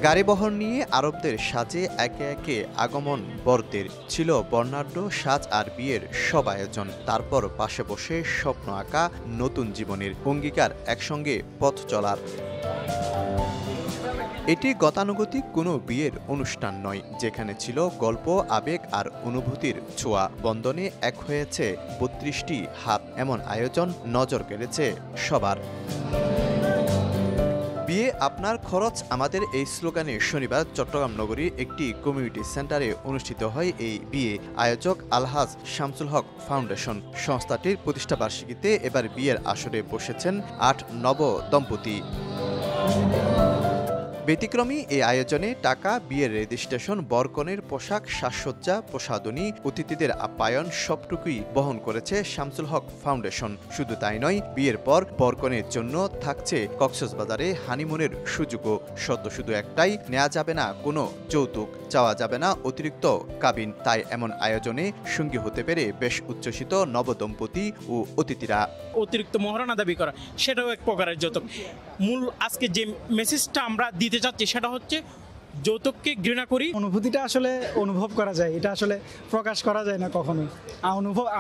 গাড়িবহর নিয়ে আরবদের সাজে একে একে আগমন বরদের ছিল বর্ণাঢ্য সাজ আর বিয়ের সব আয়োজন। তারপর পাশে বসে স্বপ্ন আঁকা নতুন জীবনের অঙ্গীকার, একসঙ্গে পথ চলার। এটি গতানুগতিক কোনো বিয়ের অনুষ্ঠান নয়, যেখানে ছিল গল্প, আবেগ আর অনুভূতির ছোঁয়া। বন্ধনে এক হয়েছে ৩২টি হাত, এমন আয়োজন নজর কেড়েছে সবার। বিয়ে আপনার খরচ আমাদের, এই স্লোগানে শনিবার চট্টগ্রাম নগরীর একটি কমিউনিটি সেন্টারে অনুষ্ঠিত হয় এই বিয়ে। আয়োজক আলহাজ শামসুল হক ফাউন্ডেশন। সংস্থাটির প্রতিষ্ঠাবার্ষিকীতে এবার বিয়ের আসরে বসেছেন ৮ নব দম্পতি। ব্যতিক্রমী এই আয়োজনে টাকা, বিয়ের রেজিস্ট্রেশন, বরকনের পোশাক, সাজসজ্জা, প্রসাধনী, অতিথিদের আপ্যায়ন সবটুকুই বহন করেছে শামসুল হক ফাউন্ডেশন। শুধু তাই নয়, বিয়ের পর বরকনের জন্য থাকছে কক্সবাজারে হানিমুনের সুযোগও। শর্ত শুধু একটাই, নেওয়া যাবে না কোনো যৌতুক, চাওয়া যাবে না অতিরিক্ত কাবিন। তাই এমন আয়োজনে সঙ্গী হতে পেরে বেশ উচ্ছ্বসিত নবদম্পতি ও অতিথিরা। অতিরিক্ত মহারণা দাবি করা সেটাও এক প্রকারের যৌতুক। মূল আজকে যে মেসেজটা আমরা দিতে চাচ্ছি সেটা হচ্ছে যৌতুককে ঘৃণা করি। অনুভূতিটা আসলে অনুভব করা যায়, এটা আসলে প্রকাশ করা যায় না কখনো।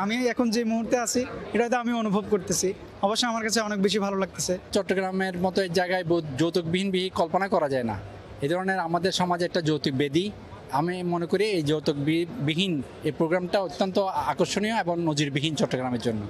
আমি এখন যে মুহূর্তে আছি এটাতে আমি অনুভব করতেছি, অবশ্যই আমার কাছে অনেক বেশি ভালো লাগতেছে। চট্টগ্রামের মতো এই জায়গায় যৌতুকবিহীন বিয়ে কল্পনা করা যায় না। এই ধরনের আমাদের সমাজে একটা যৌতুক বেদি। আমি মনে করি এই যৌতুকবিহীন এই প্রোগ্রামটা অত্যন্ত আকর্ষণীয় এবং নজিরবিহীন চট্টগ্রামের জন্য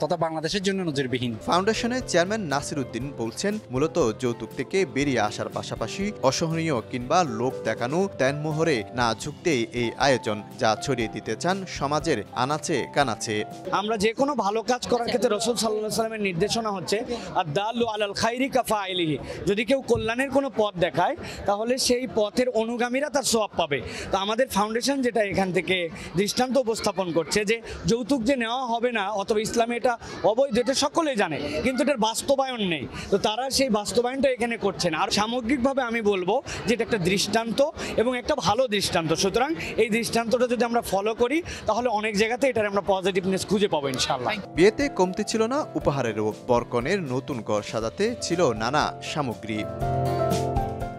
তথা বাংলাদেশের জন্য নজিরবিহীন। ফাউন্ডেশনের চেয়ারম্যান নাসির উদ্দিন বলছেন, মূলত যৌতুক থেকে বেরিয়ে আসার পাশাপাশি অসহনীয় কিংবা লোক দেখানো দেনমোহরে না ঝুঁকতে এই আয়োজন, যা ছড়িয়ে দিতে চান সমাজের আনাচে কানাচে। আমরা যে কোনো ভালো কাজ করার ক্ষেত্রে রাসূল সাল্লাল্লাহু আলাইহি ওয়াসাল্লামের নির্দেশনা হচ্ছে আদ-দাল্লু আলাল খাইরি কাফাইলিহি। যদি কেউ কল্যাণের কোনো পথ দেখায় তাহলে সেই পথের অনুগামীরা তার সওয়াব পাবে। তো আমাদের ফাউন্ডেশন যেটা এখান থেকে দৃষ্টান্ত উপস্থাপন করছে যে যৌতুক যে নেওয়া হবে না অথবা ইসলামে এটা অবৈধ, এটা সকলেই জানে, কিন্তু এটার বাস্তবায়ন নেই। তো তারা সেই বাস্তবায়নটা এখানে করছেন। আর সামগ্রিকভাবে আমি বলবো যে এটা একটা দৃষ্টান্ত এবং একটা ভালো দৃষ্টান্ত। সুতরাং এই দৃষ্টান্তটা যদি আমরা ফলো করি তাহলে অনেক জায়গাতে এটার আমরা পজিটিভনেস খুঁজে পাবো ইনশাআল্লাহ। বিয়েতে কমতি ছিল না উপহারেরও। বরকনের নতুন ঘর সাজাতে ছিল নানা সামগ্রী।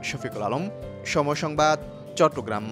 শফিকুল আলম, সময় সংবাদ, চট্টগ্রাম।